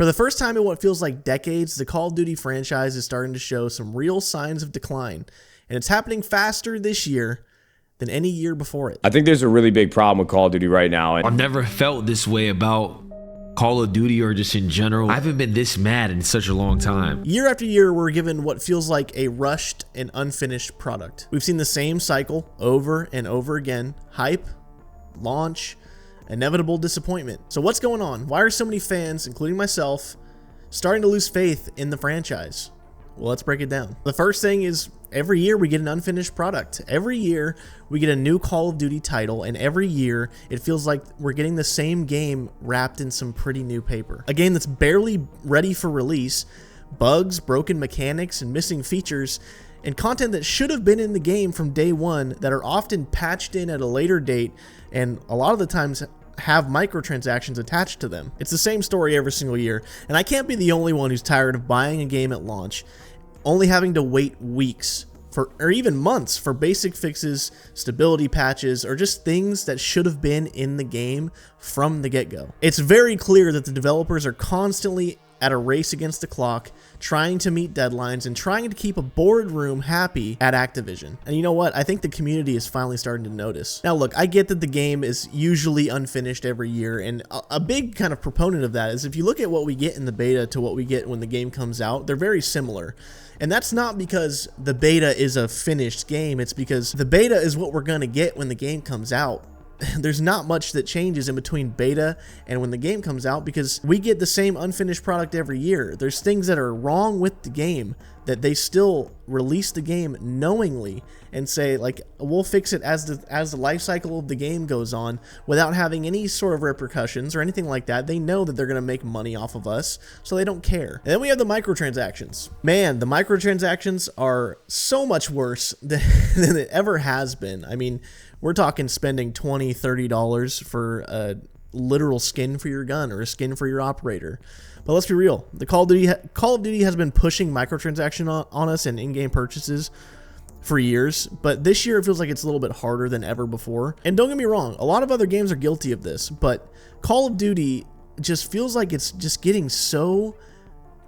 For the first time in what feels like decades, the Call of Duty franchise is starting to show some real signs of decline, and it's happening faster this year than any year before it. I think there's a really big problem with Call of Duty right now. I've never felt this way about Call of Duty or just in general. I haven't been this mad in such a long time. Year after year, we're given what feels like a rushed and unfinished product. We've seen the same cycle over and over again: hype, launch, inevitable disappointment. So what's going on? Why are so many fans, including myself, starting to lose faith in the franchise? Well, let's break it down. The first thing is every year we get an unfinished product. Every year we get a new Call of Duty title, and every year it feels like we're getting the same game wrapped in some pretty new paper. A game that's barely ready for release, bugs, broken mechanics, and missing features, and content that should have been in the game from day one that are often patched in at a later date, and a lot of the times have microtransactions attached to them. It's the same story every single year, and I can't be the only one who's tired of buying a game at launch, only having to wait weeks or even months for basic fixes, stability patches, or just things that should have been in the game from the get-go. It's very clear that the developers are constantly at a race against the clock, trying to meet deadlines and trying to keep a boardroom happy at Activision. And you know what? I think the community is finally starting to notice. Now look, I get that the game is usually unfinished every year, and a big kind of proponent of that is if you look at what we get in the beta to what we get when the game comes out, they're very similar. And that's not because the beta is a finished game, it's because the beta is what we're gonna get when the game comes out. There's not much that changes in between beta and when the game comes out because we get the same unfinished product every year. There's things that are wrong with the game that they still release the game knowingly and say, like, we'll fix it as the life cycle of the game goes on without having any sort of repercussions or anything like that. They know that they're going to make money off of us, so they don't care. And then we have the microtransactions. Man, the microtransactions are so much worse than it ever has been. I mean, we're talking spending $20, $30 for a literal skin for your gun or a skin for your operator. But let's be real. The Call of Duty has been pushing microtransaction on us and in-game purchases for years, but this year it feels like it's a little bit harder than ever before. And don't get me wrong, a lot of other games are guilty of this, but Call of Duty just feels like it's just getting so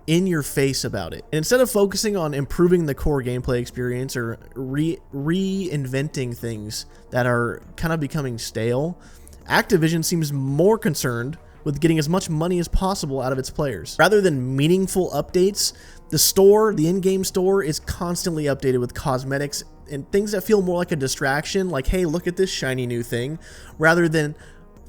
in your face about it. And instead of focusing on improving the core gameplay experience or reinventing things that are kind of becoming stale, Activision seems more concerned with getting as much money as possible out of its players. Rather than meaningful updates, the in-game store is constantly updated with cosmetics and things that feel more like a distraction, like, hey, look at this shiny new thing, rather than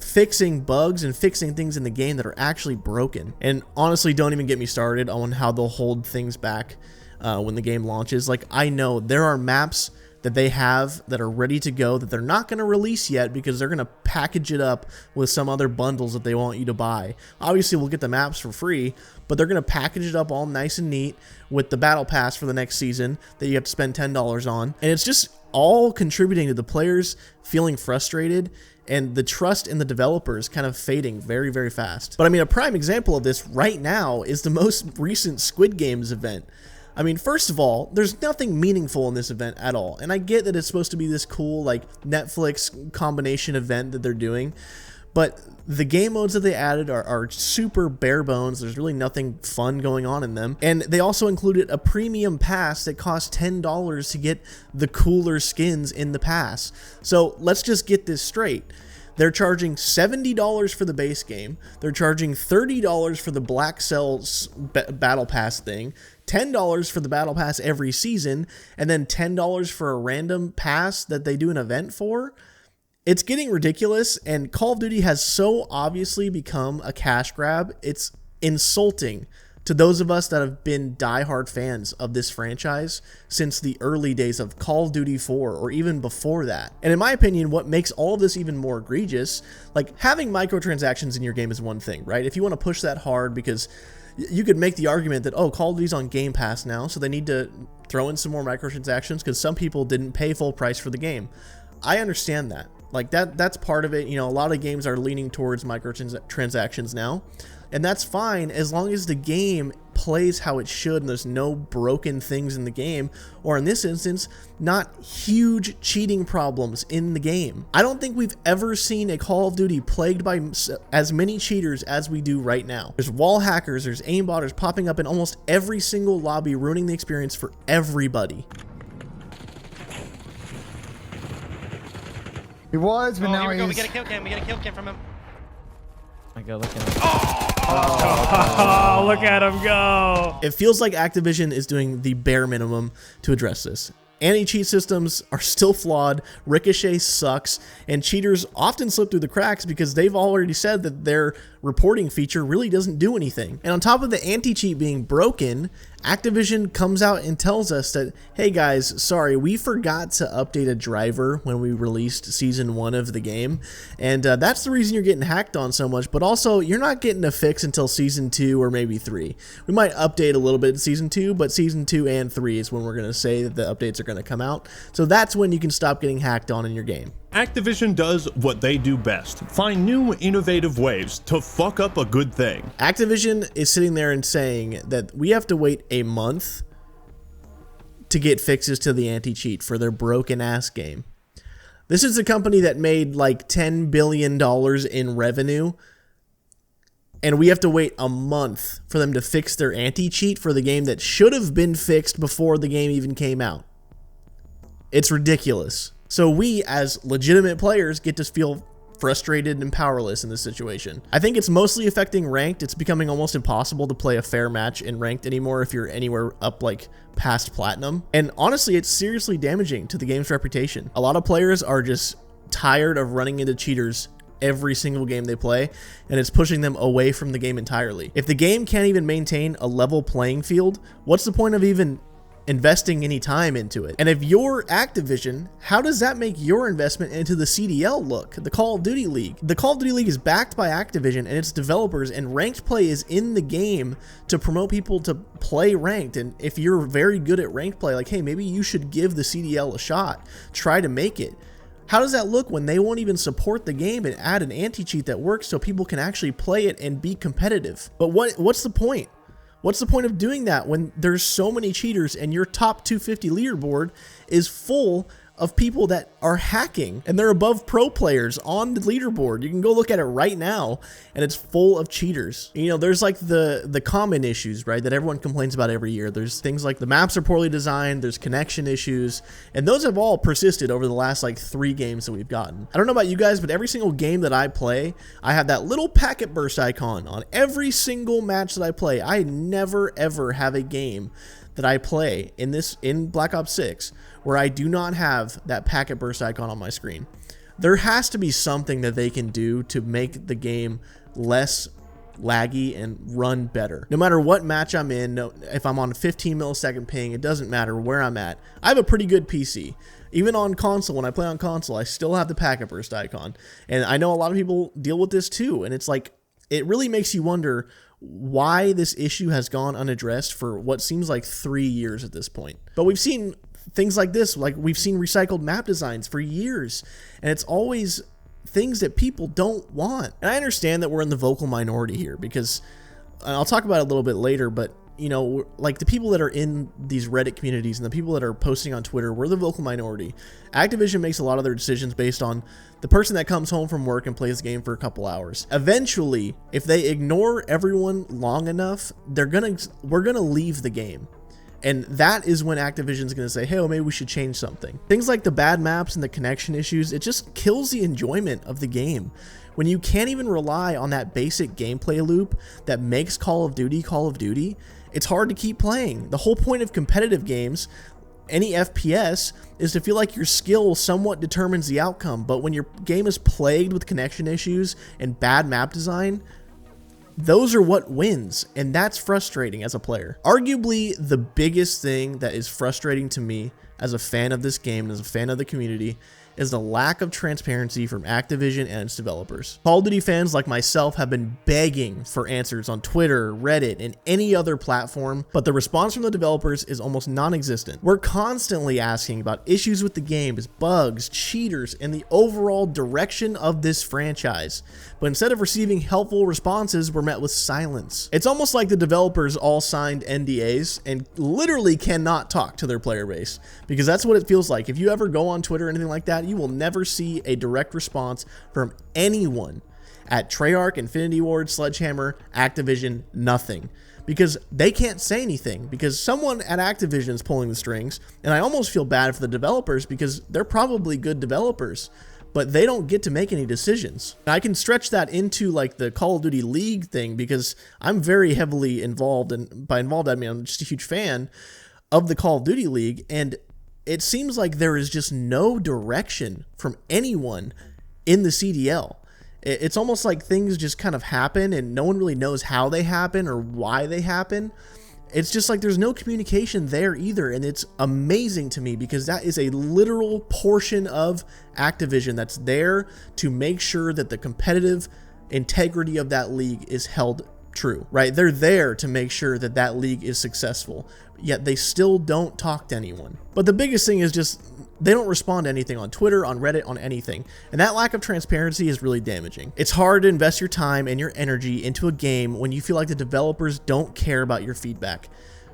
fixing bugs and fixing things in the game that are actually broken. And honestly, don't even get me started on how they'll hold things back when the game launches. Like, I know there are maps that they have that are ready to go that they're not going to release yet because they're going to package it up with some other bundles that they want you to buy. Obviously, we'll get the maps for free, but they're going to package it up all nice and neat with the battle pass for the next season that you have to spend $10 on. And it's just all contributing to the players feeling frustrated and the trust in the developers kind of fading very, very fast. But I mean, a prime example of this right now is the most recent Squid Games event. I mean, first of all, there's nothing meaningful in this event at all. And I get that it's supposed to be this cool, like, Netflix combination event that they're doing. But the game modes that they added are super bare bones. There's really nothing fun going on in them. And they also included a premium pass that costs $10 to get the cooler skins in the pass. So let's just get this straight. They're charging $70 for the base game. They're charging $30 for the Black Cells Battle Pass thing, $10 for the Battle Pass every season, and then $10 for a random pass that they do an event for. It's getting ridiculous, and Call of Duty has so obviously become a cash grab. It's insulting to those of us that have been diehard fans of this franchise since the early days of Call of Duty 4 or even before that. And in my opinion, what makes all of this even more egregious, like, having microtransactions in your game is one thing, right? If you want to push that hard, because you could make the argument that, oh, Call of Duty's on Game Pass now, so they need to throw in some more microtransactions because some people didn't pay full price for the game. I understand that. Like, that's part of it. You know, a lot of games are leaning towards microtransactions now. And that's fine as long as the game plays how it should and there's no broken things in the game, or in this instance, not huge cheating problems in the game. I don't think we've ever seen a Call of Duty plagued by as many cheaters as we do right now. There's wall hackers, there's aimbotters popping up in almost every single lobby, ruining the experience for everybody. He was, but now here we go. he's... We get a kill cam. We get a kill cam from him. I go look at him. Oh, look at him go. It feels like Activision is doing the bare minimum to address this. Anti-cheat systems are still flawed, Ricochet sucks, and cheaters often slip through the cracks because they've already said that their reporting feature really doesn't do anything. And on top of the anti-cheat being broken, Activision comes out and tells us that, hey guys, sorry, we forgot to update a driver when we released Season 1 of the game, and that's the reason you're getting hacked on so much, but also you're not getting a fix until Season 2 or maybe 3. We might update a little bit in Season 2, but Season 2 and 3 is when we're going to say that the updates are going to come out, so that's when you can stop getting hacked on in your game. Activision does what they do best, find new innovative ways to fuck up a good thing. Activision is sitting there and saying that we have to wait a month to get fixes to the anti-cheat for their broken ass game. This is a company that made like $10 billion in revenue, and we have to wait a month for them to fix their anti-cheat for the game that should have been fixed before the game even came out. It's ridiculous. So we, as legitimate players, get to feel frustrated and powerless in this situation. I think it's mostly affecting ranked. It's becoming almost impossible to play a fair match in ranked anymore if you're anywhere up like past platinum. And honestly, it's seriously damaging to the game's reputation. A lot of players are just tired of running into cheaters every single game they play, and it's pushing them away from the game entirely. If the game can't even maintain a level playing field, what's the point of even investing any time into it? And if you're Activision, how does that make your investment into the CDL look, the Call of Duty League? The Call of Duty League is backed by Activision and its developers, and ranked play is in the game to promote people to play ranked. And if you're very good at ranked play, like, hey, maybe you should give the CDL a shot, try to make it. How does that look when they won't even support the game and add an anti-cheat that works so people can actually play it and be competitive? But what's the point? What's the point of doing that when there's so many cheaters and your top 250 leaderboard is full of people that are hacking and they're above pro players on the leaderboard? You can go look at it right now and it's full of cheaters. You know, there's like the common issues, right, that everyone complains about every year. There's things like the maps are poorly designed, there's connection issues, and those have all persisted over the last like 3 games that we've gotten. I don't know about you guys, but every single game that I play, I have that little packet burst icon on every single match that I play. I never ever have a game that I play in Black Ops 6 where I do not have that packet burst icon on my screen. There has to be something that they can do to make the game less laggy and run better. No matter what match I'm in, if I'm on a 15 millisecond ping, it doesn't matter where I'm at. I have a pretty good PC. Even on console, when I play on console, I still have the packet burst icon. And I know a lot of people deal with this too, and it's like, it really makes you wonder why this issue has gone unaddressed for what seems like 3 years at this point. But we've seen things like this, like we've seen recycled map designs for years, and it's always things that people don't want. And I understand that we're in the vocal minority here because, and I'll talk about it a little bit later, but you know, like the people that are in these Reddit communities and the people that are posting on Twitter, we're the vocal minority. Activision makes a lot of their decisions based on the person that comes home from work and plays the game for a couple hours. Eventually, if they ignore everyone long enough, we're gonna leave the game. And that is when Activision's going to say, hey, well, maybe we should change something. Things like the bad maps and the connection issues, it just kills the enjoyment of the game. When you can't even rely on that basic gameplay loop that makes Call of Duty, it's hard to keep playing. The whole point of competitive games, any FPS, is to feel like your skill somewhat determines the outcome. But when your game is plagued with connection issues and bad map design, those are what wins, and that's frustrating as a player. Arguably, the biggest thing that is frustrating to me as a fan of this game and as a fan of the community is the lack of transparency from Activision and its developers. Call of Duty fans like myself have been begging for answers on Twitter, Reddit, and any other platform, but the response from the developers is almost non-existent. We're constantly asking about issues with the games, bugs, cheaters, and the overall direction of this franchise, but instead of receiving helpful responses, we're met with silence. It's almost like the developers all signed NDAs and literally cannot talk to their player base, because that's what it feels like. If you ever go on Twitter or anything like that, you will never see a direct response from anyone at Treyarch, Infinity Ward, Sledgehammer, Activision, nothing. Because they can't say anything, because someone at Activision is pulling the strings, and I almost feel bad for the developers because they're probably good developers, but they don't get to make any decisions. I can stretch that into like the Call of Duty League thing, because I'm very heavily involved, and by involved I mean I'm just a huge fan of the Call of Duty League, and it seems like there is just no direction from anyone in the CDL. It's almost like things just kind of happen and no one really knows how they happen or why they happen. It's just like there's no communication there either, and it's amazing to me because that is a literal portion of Activision that's there to make sure that the competitive integrity of that league is held true, right? They're there to make sure that that league is successful, yet they still don't talk to anyone. But the biggest thing is just they don't respond to anything on Twitter, on Reddit, on anything. And that lack of transparency is really damaging. It's hard to invest your time and your energy into a game when you feel like the developers don't care about your feedback.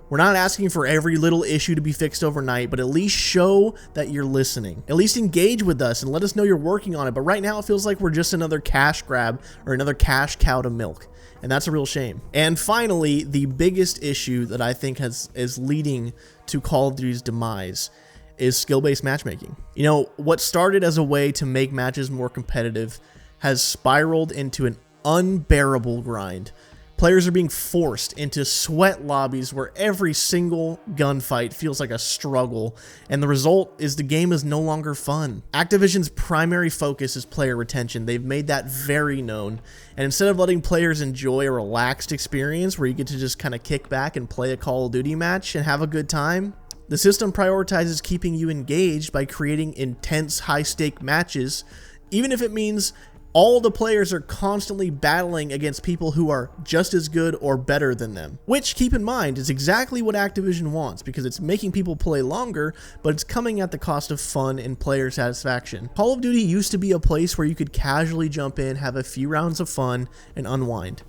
We're not asking for every little issue to be fixed overnight, but at least show that you're listening. At least engage with us and let us know you're working on it. But right now it feels like we're just another cash grab or another cash cow to milk. And that's a real shame. And finally, the biggest issue that I think is leading to Call of Duty's demise is skill-based matchmaking. You know, what started as a way to make matches more competitive has spiraled into an unbearable grind. Players are being forced into sweat lobbies where every single gunfight feels like a struggle, and the result is the game is no longer fun. Activision's primary focus is player retention. They've made that very known, and instead of letting players enjoy a relaxed experience where you get to just kind of kick back and play a Call of Duty match and have a good time, the system prioritizes keeping you engaged by creating intense, high-stake matches, even if it means all the players are constantly battling against people who are just as good or better than them. Which, keep in mind, is exactly what Activision wants, because it's making people play longer, but it's coming at the cost of fun and player satisfaction. Call of Duty used to be a place where you could casually jump in, have a few rounds of fun, and unwind.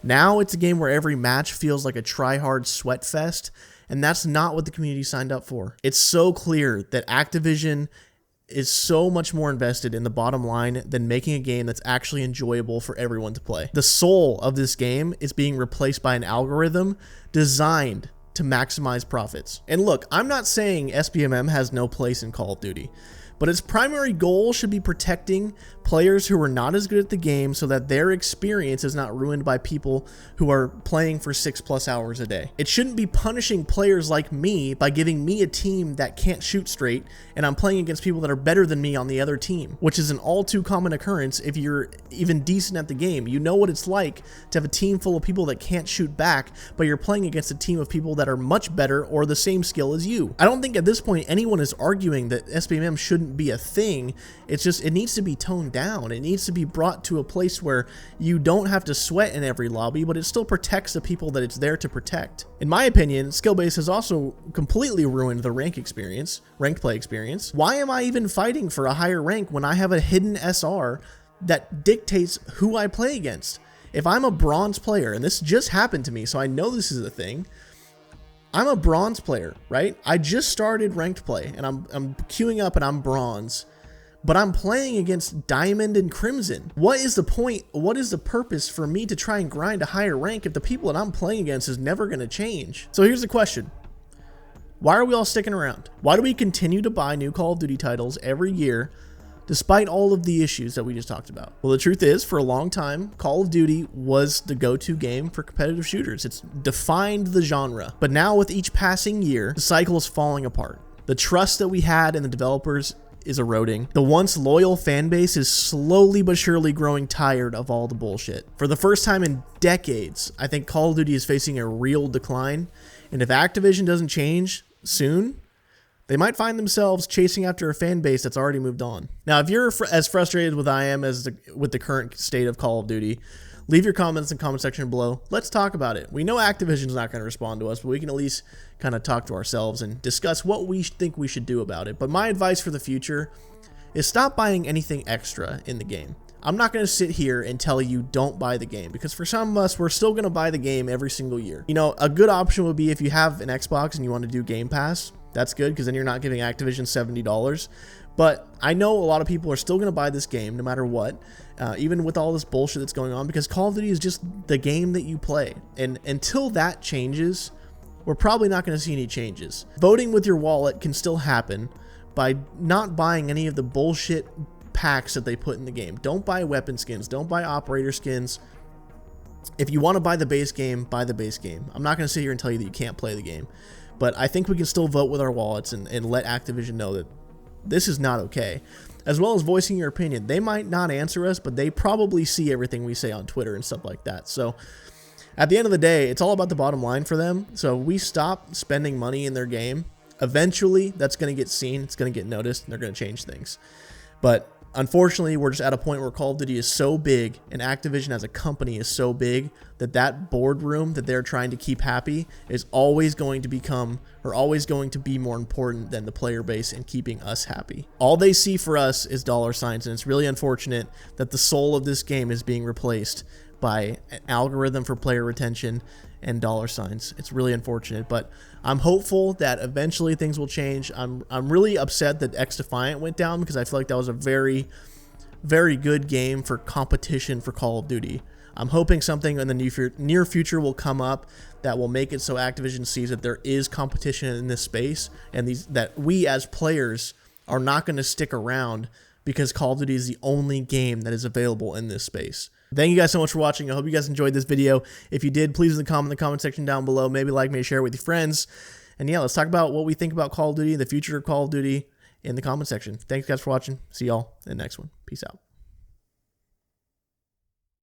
Now it's a game where every match feels like a try-hard sweat fest, and that's not what the community signed up for. It's so clear that Activision is so much more invested in the bottom line than making a game that's actually enjoyable for everyone to play. The soul of this game is being replaced by an algorithm designed to maximize profits. And look, I'm not saying SBMM has no place in Call of Duty, but its primary goal should be protecting players who are not as good at the game so that their experience is not ruined by people who are playing for 6+ hours a day. It shouldn't be punishing players like me by giving me a team that can't shoot straight and I'm playing against people that are better than me on the other team, which is an all too common occurrence if you're even decent at the game. You know what it's like to have a team full of people that can't shoot back, but you're playing against a team of people that are much better or the same skill as you. I don't think at this point anyone is arguing that SBMM shouldn't be a thing. It's just, it needs to be toned down. It needs to be brought to a place where you don't have to sweat in every lobby, but it still protects the people that it's there to protect. In my opinion, skill-based has also completely ruined the ranked play experience. Why am I even fighting for a higher rank when I have a hidden SR that dictates who I play against? If I'm a bronze player, and this just happened to me, so I know this is a thing, I'm a bronze player, right? I just started ranked play, and I'm queuing up and I'm bronze, but I'm playing against diamond and crimson. What is the point? What is the purpose for me to try and grind a higher rank if the people that I'm playing against is never going to change? So here's the question. Why are we all sticking around? Why do we continue to buy new Call of Duty titles every year despite all of the issues that we just talked about? Well, the truth is, for a long time, Call of Duty was the go-to game for competitive shooters. It's defined the genre. But now with each passing year, the cycle is falling apart. The trust that we had in the developers is eroding. The once loyal fan base is slowly but surely growing tired of all the bullshit. For the first time in decades, I think Call of Duty is facing a real decline. And if Activision doesn't change soon, they might find themselves chasing after a fan base that's already moved on. Now, if you're as frustrated with I am with the current state of Call of Duty, leave your comments in the comment section below. Let's talk about it. We know Activision's not going to respond to us, but we can at least kind of talk to ourselves and discuss what we think we should do about it. But my advice for the future is stop buying anything extra in the game. I'm not going to sit here and tell you don't buy the game, because for some of us, we're still going to buy the game every single year. You know, a good option would be if you have an Xbox and you want to do Game Pass. That's good, because then you're not giving Activision $70. But I know a lot of people are still going to buy this game no matter what, even with all this bullshit that's going on, because Call of Duty is just the game that you play. And until that changes, we're probably not going to see any changes. Voting with your wallet can still happen by not buying any of the bullshit packs that they put in the game. Don't buy weapon skins. Don't buy operator skins. If you want to buy the base game, buy the base game. I'm not going to sit here and tell you that you can't play the game. But I think we can still vote with our wallets and let Activision know that this is not okay. As well as voicing your opinion. They might not answer us, but they probably see everything we say on Twitter and stuff like that. So at the end of the day, it's all about the bottom line for them. So if we stop spending money in their game, eventually that's going to get seen. It's going to get noticed, and they're going to change things. But unfortunately, we're just at a point where Call of Duty is so big and Activision as a company is so big that that boardroom that they're trying to keep happy is always going to become, or always going to be more important than the player base and keeping us happy. All they see for us is dollar signs, and it's really unfortunate that the soul of this game is being replaced by an algorithm for player retention and dollar signs. It's really unfortunate, but I'm hopeful that eventually things will change. I'm really upset that X Defiant went down, because I feel like that was a very, very good game for competition for Call of Duty. I'm hoping something in the near future will come up that will make it so Activision sees that there is competition in this space, and that we as players are not going to stick around because Call of Duty is the only game that is available in this space. Thank you guys so much for watching. I hope you guys enjoyed this video. If you did, please leave a comment in the comment section down below. Maybe like, maybe share it with your friends. And yeah, let's talk about what we think about Call of Duty, the future of Call of Duty in the comment section. Thanks guys for watching. See y'all in the next one. Peace out.